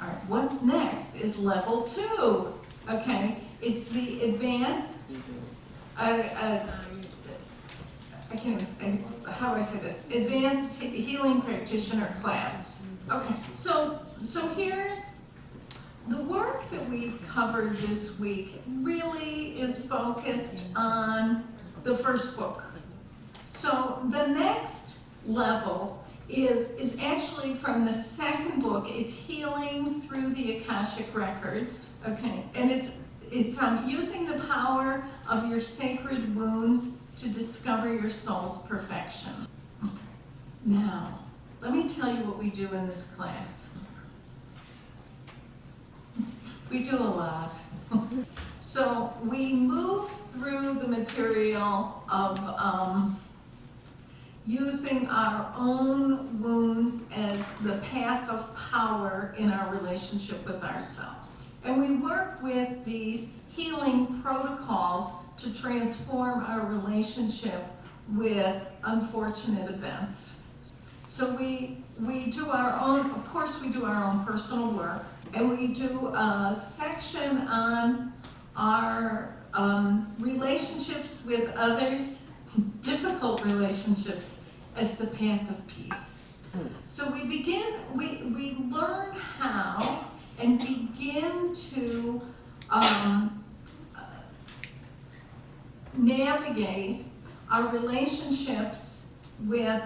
All right, what's next is level 2, okay? It's the advanced, I can't, how do I say this? Advanced healing practitioner class. Okay, so here's the work that we've covered this week really is focused on the first book. So the next level is actually from the second book. It's Healing Through the Akashic Records, okay? And it's using the power of your sacred wounds to discover your soul's perfection. Now, let me tell you what we do in this class. We do a lot. So we move through the material of using our own wounds as the path of power in our relationship with ourselves. And we work with these healing protocols to transform our relationship with unfortunate events. So we do our own, of course we do our own personal work, and we do a section on our relationships with others, difficult relationships, as the path of peace. So we learn how and begin to navigate our relationships with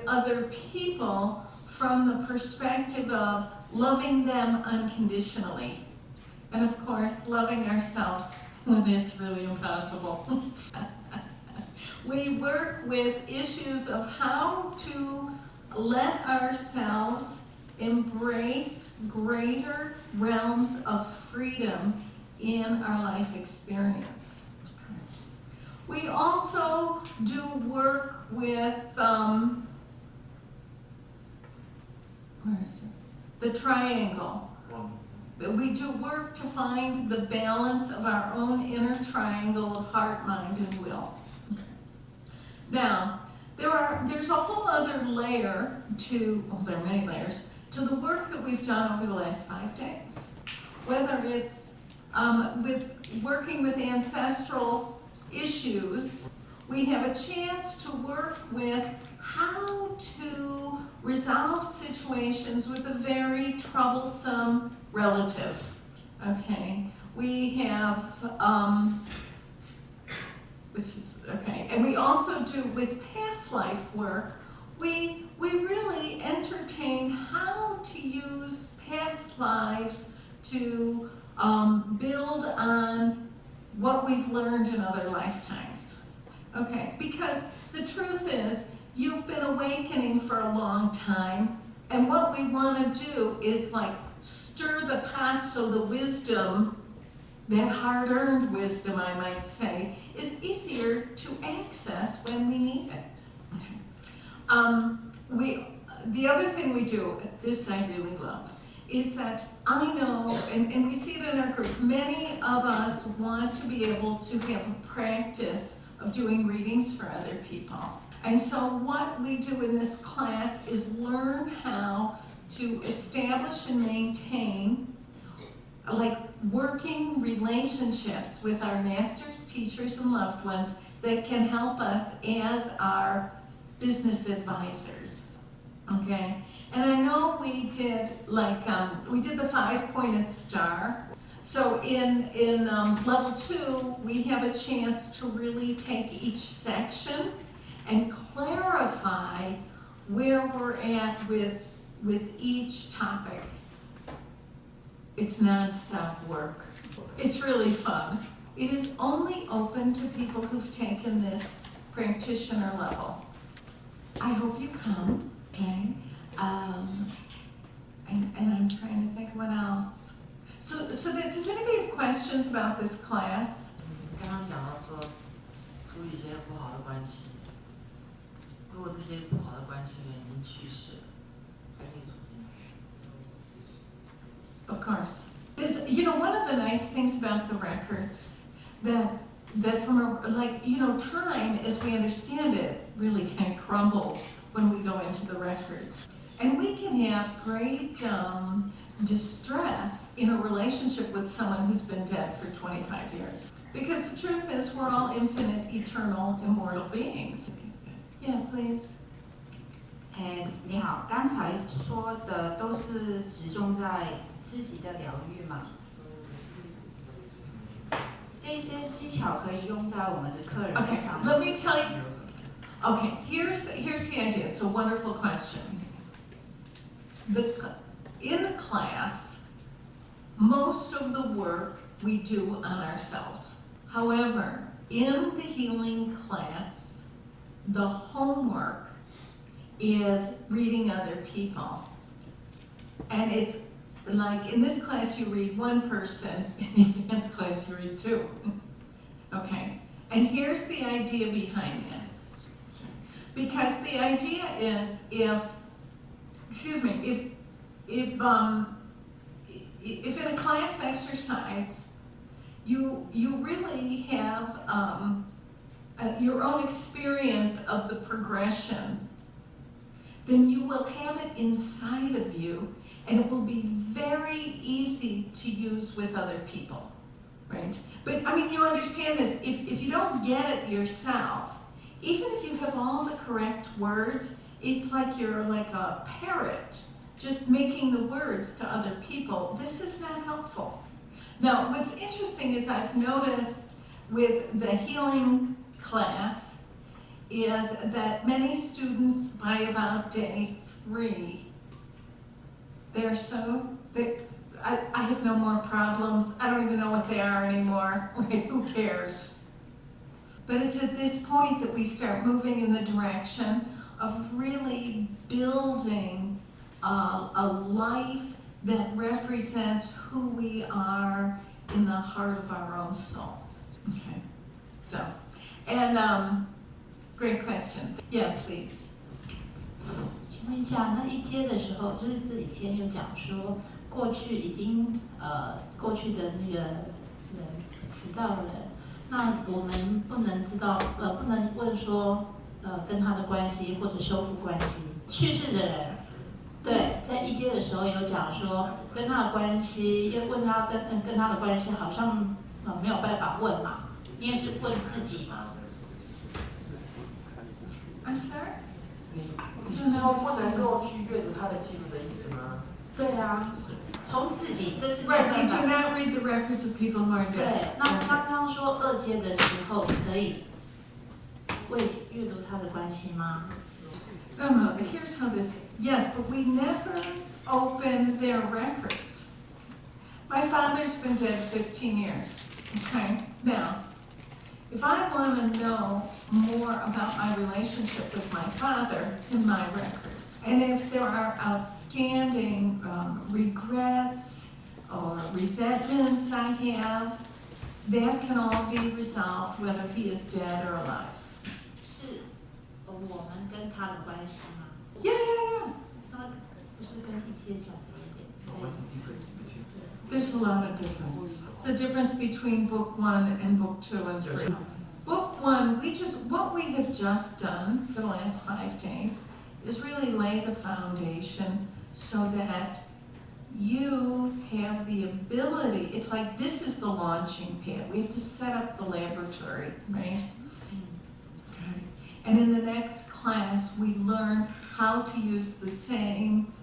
other people from the perspective of loving them unconditionally. And of course, loving ourselves when it's really impossible. We work with issues of how to let ourselves embrace greater realms of freedom in our life experience. We also do work with, the triangle. We do work to find the balance of our own inner triangle of heart, mind, and will. Now, there's a whole other layer to, well, there are many layers, to the work that we've done over the last 5 days. Whether it's with working with ancestral issues, we have a chance to work with how to resolve situations with a very troublesome relative, okay? We have, which is, okay, and we also do with past life work, we really entertain how to use past lives to build on what we've learned in other lifetimes, okay? Because the truth is, you've been awakening for a long time, and what we want to do is like stir the pot so the wisdom, that hard-earned wisdom, I might say, is easier to access when we need it. The other thing we do, this I really love, is that I know, and we see it in our group, many of us want to be able to have a practice of doing readings for other people. And so what we do in this class is learn how to establish and maintain like working relationships with our masters, teachers, and loved ones that can help us as our business advisors, okay? And I know we did like, we did the 5-pointed star. So in level 2, we have a chance to really take each section and clarify where we're at with each topic. It's non-stop work. It's really fun. It is only open to people who've taken this practitioner level. I hope you come, okay? And I'm trying to think what else. So does anybody have questions about this class? 刚刚讲到说处理一些不好的关系，如果这些不好的关系人已经去世了，还可以处理吗？ Of course. You know, one of the nice things about the records that from a, like, you know, time as we understand it really kind of crumbles when we go into the records. And we can have great distress in a relationship with someone who's been dead for 25 years. Because the truth is, we're all infinite, eternal, immortal beings. Yeah, please. 你好，刚才说的都是集中在自己的疗愈嘛？这些技巧可以用在我们的客人 Okay, 身上。 let me tell you. Okay, here's the idea. It's a wonderful question. In the class, most of the work we do on ourselves. However, in the healing class, the homework is reading other people. And it's like in this class you read one person, in the advanced class you read two. Okay? And here's the idea behind that. Because the idea is if in a class exercise you really have your own experience of the progression, then you will have it inside of you and it will be very easy to use with other people, right? But I mean, you understand this, if you don't get it yourself, even if you have all the correct words, it's like you're like a parrot, just making the words to other people. This is not helpful. Now, what's interesting is I've noticed with the healing class is that many students by about day 3, I have no more problems. I don't even know what they are anymore. Right? Who cares? But it's at this point that we start moving in the direction of really building a life that represents who we are in the heart of our own soul. Okay. So, and great question. Yeah, please. 请问一下，那一阶的时候，就是这几天有讲说，过去过去的那个人死到了人，那我们不能知道，不能问说，跟他的关系或者修复关系。去世的人，对，在一阶的时候有讲说，跟他的关系，要问他跟他的关系，好像没有办法问嘛，你也是问自己嘛。I'm sorry? 你是说不能够去阅读他的记录的意思吗？对啊，从自己，这是 Right, you do not read the records of people who are 对 dead.，那刚刚说2阶的时候可以阅读他的关系吗？ No, here's how this, yes, but we never open their records. My father's been dead 15 years, okay? Now, if I want to know more about my relationship with my father, it's in my records. And if there are outstanding regrets or resentments I have, that can all be resolved whether he is dead or alive. 是我们跟他的关系吗？ Yeah. 那不是跟一阶讲的有点类似。 There's a lot of difference. It's the difference between book 1 and book 2 and 3. Book 1, what we have just done for the last 5 days is really lay the foundation so that you have the ability, it's like this is the launching pad. We have to set up the laboratory, right? Okay. And in the next class, we learn how to use the same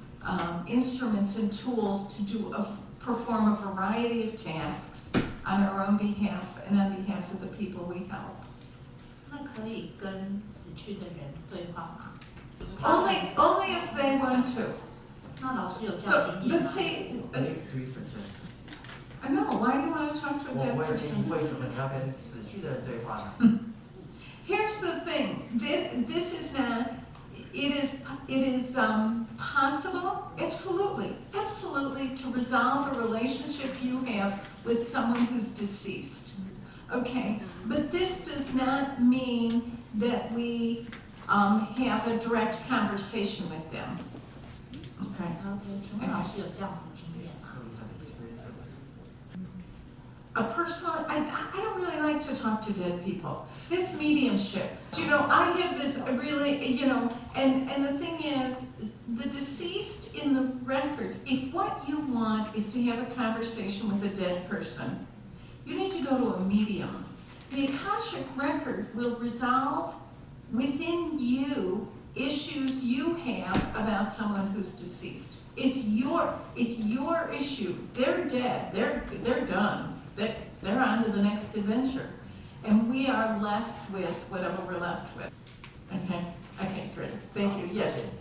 instruments and tools to perform a variety of tasks on our own behalf and on behalf of the people we help. 那可以跟死去的人对话吗？ Only if they want to. 那老师有这 So, 样经验 but 吗？ see, 可以审证。 I know, why do you want to talk to a 我 dead 问心， person? 为什么你要跟死去的人对话呢？ Here's the thing, this is not, it is possible, absolutely to resolve a relationship you have with someone who's deceased. Okay, but this does not mean that we have a direct conversation with them. Okay. 然后请问老师有这样子的经验吗？ a personal, I don't really like to talk to dead people. That's mediumship. You know, I have this really, you know, and the thing is, the deceased in the records, if what you want is to have a conversation with a dead person, you need to go to a medium. The Akashic record will resolve within you issues you have about someone who's deceased. It's your issue. They're dead. They're done. They're on to the next adventure. And we are left with whatever we're left with. Okay? Okay, great. Thank you. Yes.